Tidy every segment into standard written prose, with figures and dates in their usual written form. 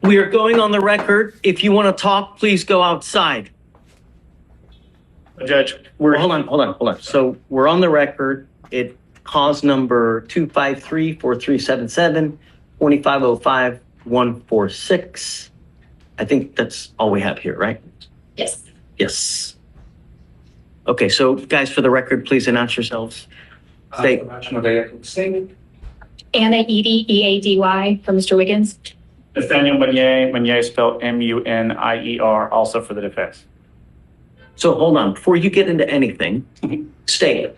We are going on the record. If you want to talk, please go outside. Judge, Hold on. So we're on the record. It cause number 253-4377, 2505-146. I think that's all we have here, right? Yes. Yes. Okay, so guys, for the record, please announce yourselves. State. Anna Eady, EADY, for Mr. Wiggins. Nathaniel Munier spelled Munier, also for the defense. So hold on, before you get into anything, state.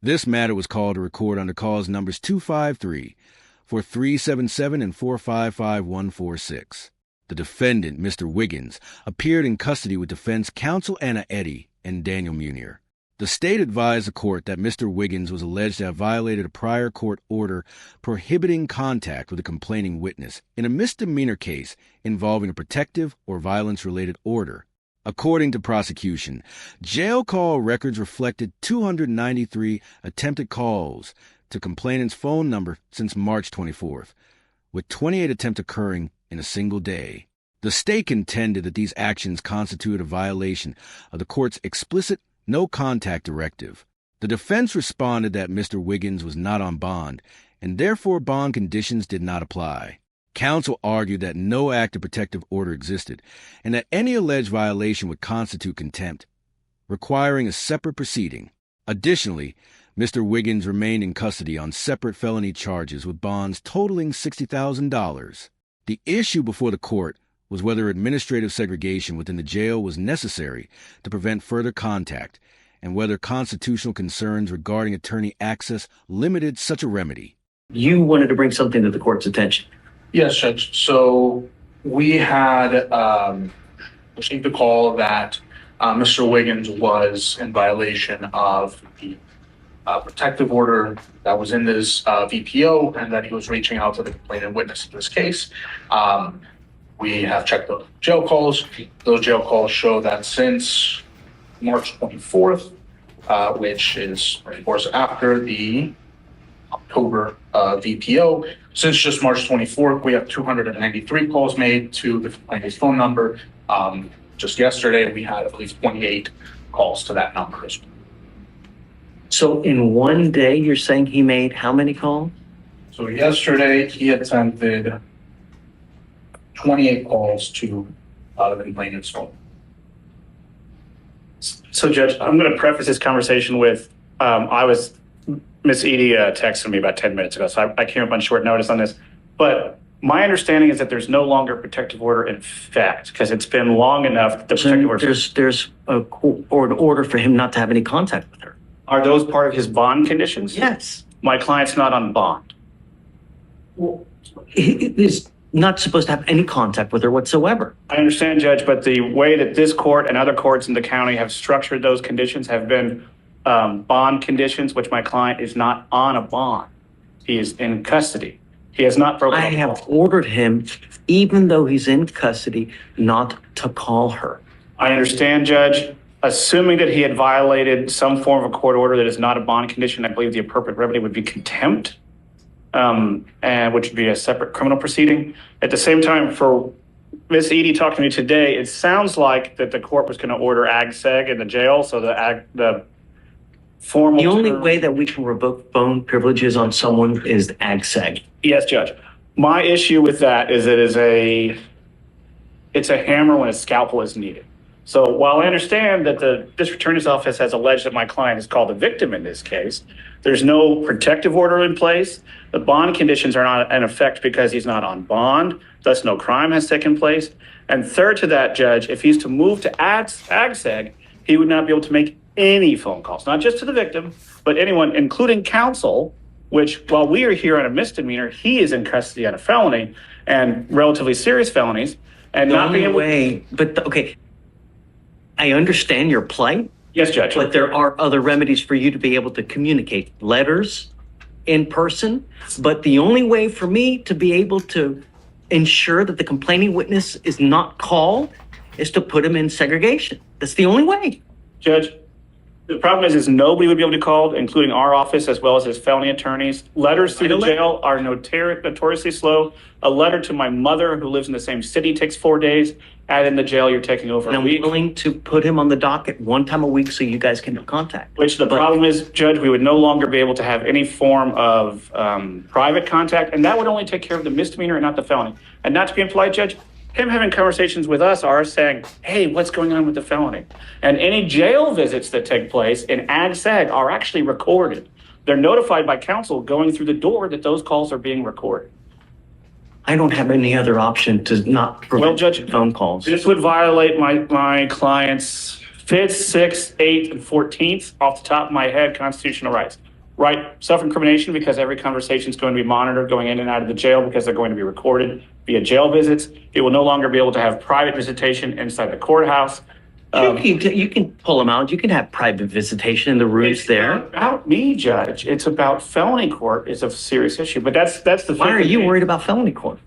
This matter was called to record under cause numbers 253, 4377, and 455-146. The defendant, Mr. Wiggins, appeared in custody with defense counsel Anna Eddy and Daniel Munier. The state advised the court that Mr. Wiggins was alleged to have violated a prior court order prohibiting contact with a complaining witness in a misdemeanor case involving a protective or violence-related order. According to prosecution, jail call records reflected 293 attempted calls to complainant's phone number since March 24th, with 28 attempts occurring in a single day. The state contended that these actions constituted a violation of the court's explicit no-contact directive. The defense responded that Mr. Wiggins was not on bond, and therefore bond conditions did not apply. Counsel argued that no active protective order existed, and that any alleged violation would constitute contempt, requiring a separate proceeding. Additionally, Mr. Wiggins remained in custody on separate felony charges with bonds totaling $60,000. The issue before the court was whether administrative segregation within the jail was necessary to prevent further contact, and whether constitutional concerns regarding attorney access limited such a remedy. You wanted to bring something to the court's attention. Yes, Judge. So we had received a call that Mr. Wiggins was in violation of the protective order that was in this VPO, and that he was reaching out to the complainant witness in this case. We have checked the jail calls. Those jail calls show that since March 24th, which is, of course, after the October VPO, since just March 24th, we have 293 calls made to the complainant's phone number. Just yesterday, we had, I believe, 28 calls to that number as well. So in one day, you're saying he made how many calls? So yesterday, he attempted 28 calls to the complainant's phone. So, Judge, I'm going to preface this conversation with Miss Edie texted me about 10 minutes ago, so I came up on short notice on this. But my understanding is that there's no longer protective order in effect because it's been long enough that the protective order. There's an order for him not to have any contact with her. Are those part of his bond conditions? Yes. My client's not on bond. Well, he is not supposed to have any contact with her whatsoever. I understand, Judge, but the way that this court and other courts in the county have structured those conditions have been bond conditions, which my client is not on a bond. He is in custody. He has not broken. I have ordered him, even though he's in custody, not to call her. I understand, Judge. Assuming that he had violated some form of a court order that is not a bond condition, I believe the appropriate remedy would be contempt, and which would be a separate criminal proceeding. At the same time, for Ms. Edie talking to me today, it sounds like that the court was going to order ag-seg in the jail, so the formal. The only way that we can revoke bone privileges on someone is ag-seg. Yes, Judge. My issue with that is it's a hammer when a scalpel is needed. So while I understand that the district attorney's office has alleged that my client is called a victim in this case, there's no protective order in place. The bond conditions are not in effect because he's not on bond. Thus, no crime has taken place. And third to that, Judge, if he's to move to ag-seg, he would not be able to make any phone calls, not just to the victim, but anyone, including counsel, which while we are here on a misdemeanor, he is in custody on a felony and relatively serious felonies. And The not only being able. way, okay, I understand your plight, Yes, Judge. but there are other remedies for you to be able to communicate. Letters, in person, but the only way for me to be able to ensure that the complaining witness is not called is to put him in segregation. That's the only way. Judge, The problem is nobody would be able to be called, including our office as well as his felony attorneys. Letters through the jail are notoriously slow. A letter to my mother, who lives in the same city, takes 4 days. And in the jail, you're taking over And a I'm week. willing to put him on the docket one time a week so you guys can have contact. Which the problem is, Judge, we would no longer be able to have any form of private contact, and that would only take care of the misdemeanor and not the felony. And not to be impolite, Judge, him having conversations with us are saying, hey, what's going on with the felony? And any jail visits that take place in ag-seg are actually recorded. They're notified by counsel going through the door that those calls are being recorded. I don't have any other option to not prevent Judge, phone calls. This would violate my client's 5th, 6th, 8th, and 14th, off the top of my head, constitutional rights. Right, self-incrimination, because every conversation is going to be monitored going in and out of the jail because they're going to be recorded via jail visits. It will no longer be able to have private visitation inside the courthouse. You can pull them out. You can have private visitation in the rooms It's there. not about me, Judge. It's about felony court is a serious issue. But that's the Why are you worried about felony court?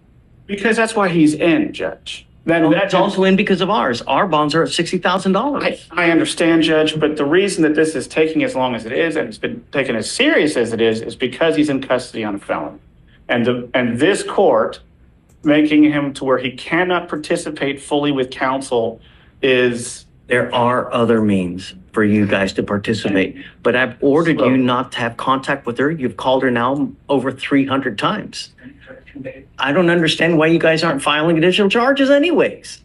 Because that's why he's in, Judge. Then That's also in because of ours. Our bonds are at $60,000. I understand, Judge, but the reason that this is taking as long as it is, and it's been taken as serious as it is because he's in custody on a felony. And this court making him to where he cannot participate fully with counsel is... There are other means for you guys to participate, but I've ordered you not to have contact with her. You've called her now over 300 times. I don't understand why you guys aren't filing additional charges anyways.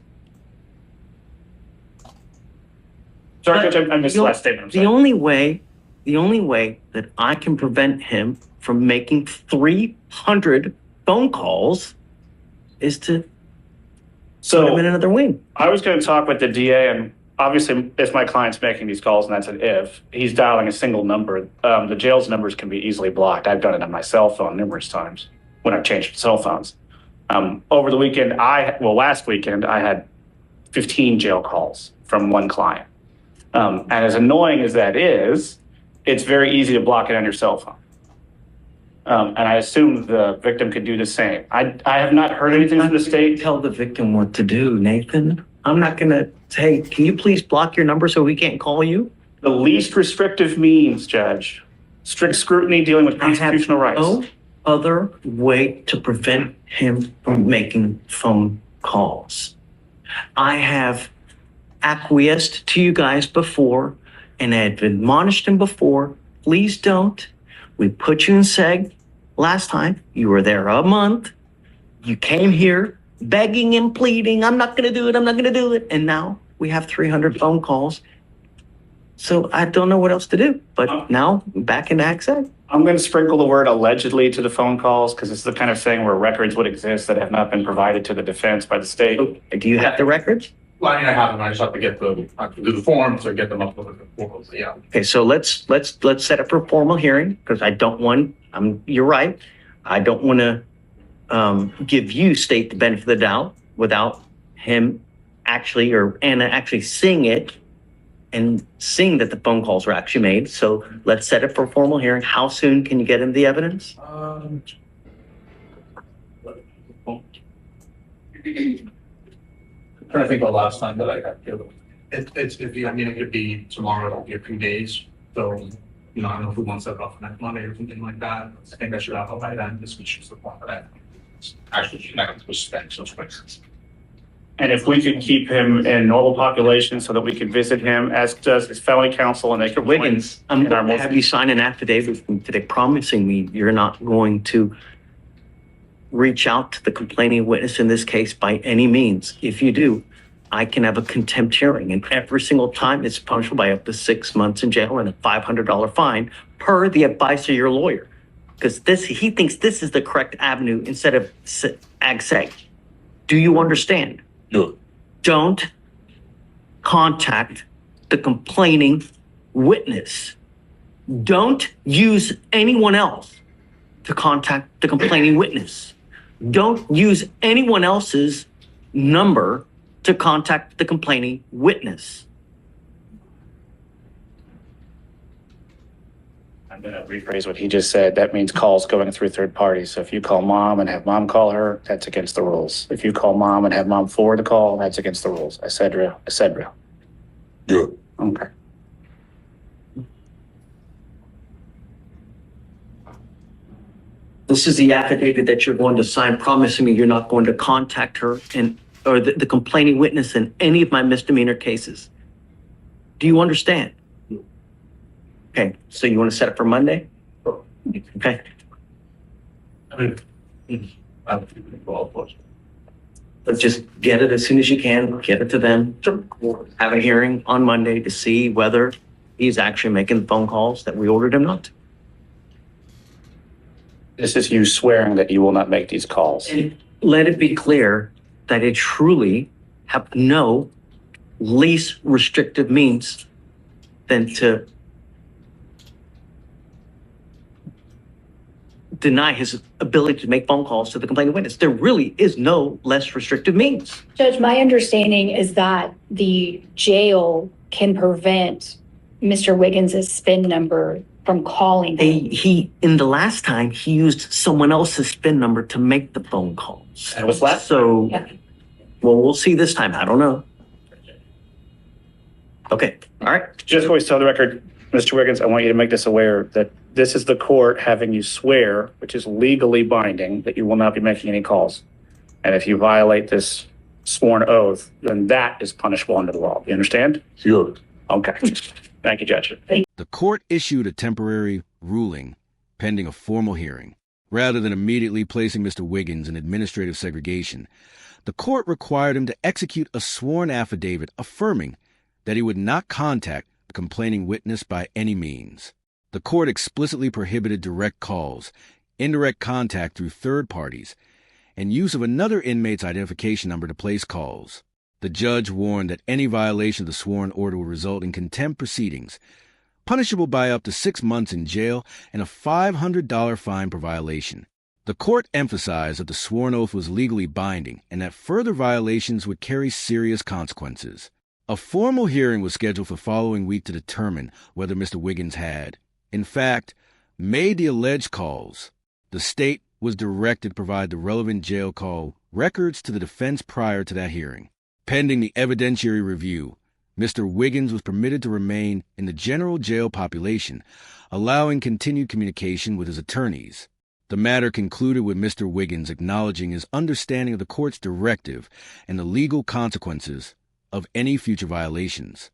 Sorry, Judge, I missed the last statement. The only way that I can prevent him from making 300 phone calls is to put him in another wing. I was going to talk with the DA, and obviously, if my client's making these calls, and that's an if, he's dialing a single number, the jail's numbers can be easily blocked. I've done it on my cell phone numerous times when I've changed cell phones. Over the weekend, last weekend, I had 15 jail calls from one client. And as annoying as that is, it's very easy to block it on your cell phone. And I assume the victim could do the same. I have not heard anything from the state. Tell the victim what to do, Nathan. I'm not going to say, can you please block your number so we can't call you? The least restrictive means, Judge. Strict scrutiny dealing with constitutional rights. No other way to prevent him from making phone calls. I have acquiesced to you guys before, and I have admonished him before. Please don't. We put you in seg last time. You were there a month. You came here begging and pleading, I'm not going to do it, I'm not going to do it. And now we have 300 phone calls. So I don't know what else to do. But now back in AXA. I'm going to sprinkle the word allegedly to the phone calls because it's the kind of thing where records would exist that have not been provided to the defense by the state. Do you have the records? Well, I have them. I just have to get I have to do the forms or get them up with the forms. Yeah. Okay, so let's set up for a formal hearing because I don't want. You're right. I don't want to give you state the benefit of the doubt without him actually or Anna actually seeing it and seeing that the phone calls were actually made. So let's set it for a formal hearing. How soon can you get him the evidence? I'm trying to think of the last time that I got killed. It could be tomorrow, it'll be a few days. So, I don't know if we want to set it up for next Monday or something like that. I think I should have it by then. This week should support for that. Actually, not going to spend those places. And if we could keep him in normal population so that we could visit him, as does his felony counsel, and they could Wiggins, I'm going to have you sign an affidavit from today promising me you're not going to reach out to the complaining witness in this case by any means. If you do, I can have a contempt hearing, and every single time it's punishable by up to 6 months in jail and a $500 fine per the advice of your lawyer. Because he thinks this is the correct avenue instead of AgSeg. Do you understand? No. Don't contact the complaining witness. Don't use anyone else to contact the complaining witness. Don't use anyone else's number to contact the complaining witness. I'm going to rephrase what he just said. That means calls going through third parties. So if you call mom and have mom call her, that's against the rules. If you call mom and have mom forward the call, that's against the rules. Et cetera, et cetera. Yeah. Okay. This is the affidavit that you're going to sign promising me you're not going to contact her or the complaining witness in any of my misdemeanor cases. Do you understand? Okay, so you want to set it for Monday? Okay. But just get it as soon as you can, get it to them. Have a hearing on Monday to see whether he's actually making the phone calls that we ordered him not to. This is you swearing that you will not make these calls. And let it be clear that it truly have no least restrictive means than to deny his ability to make phone calls to the complaining witness. There really is no less restrictive means. Judge, my understanding is that the jail can prevent Mr. Wiggins' SPIN number from calling him. In the last time, he used someone else's SPIN number to make the phone calls. And what's that? So, Yeah. well, we'll see this time. I don't know. Okay, all right. Just always tell the record, Mr. Wiggins, I want you to make this aware that this is the court having you swear, which is legally binding, that you will not be making any calls. And if you violate this sworn oath, then that is punishable under the law. You understand? Sure. Okay. Thank you, Judge. The court issued a temporary ruling pending a formal hearing. Rather than immediately placing Mr. Wiggins in administrative segregation, the court required him to execute a sworn affidavit affirming that he would not contact the complaining witness by any means. The court explicitly prohibited direct calls, indirect contact through third parties, and use of another inmate's identification number to place calls. The judge warned that any violation of the sworn order will result in contempt proceedings, punishable by up to 6 months in jail and a $500 fine per violation. The court emphasized that the sworn oath was legally binding and that further violations would carry serious consequences. A formal hearing was scheduled for the following week to determine whether Mr. Wiggins had, in fact, made the alleged calls. The state was directed to provide the relevant jail call records to the defense prior to that hearing. Pending the evidentiary review, Mr. Wiggins was permitted to remain in the general jail population, allowing continued communication with his attorneys. The matter concluded with Mr. Wiggins acknowledging his understanding of the court's directive and the legal consequences of any future violations.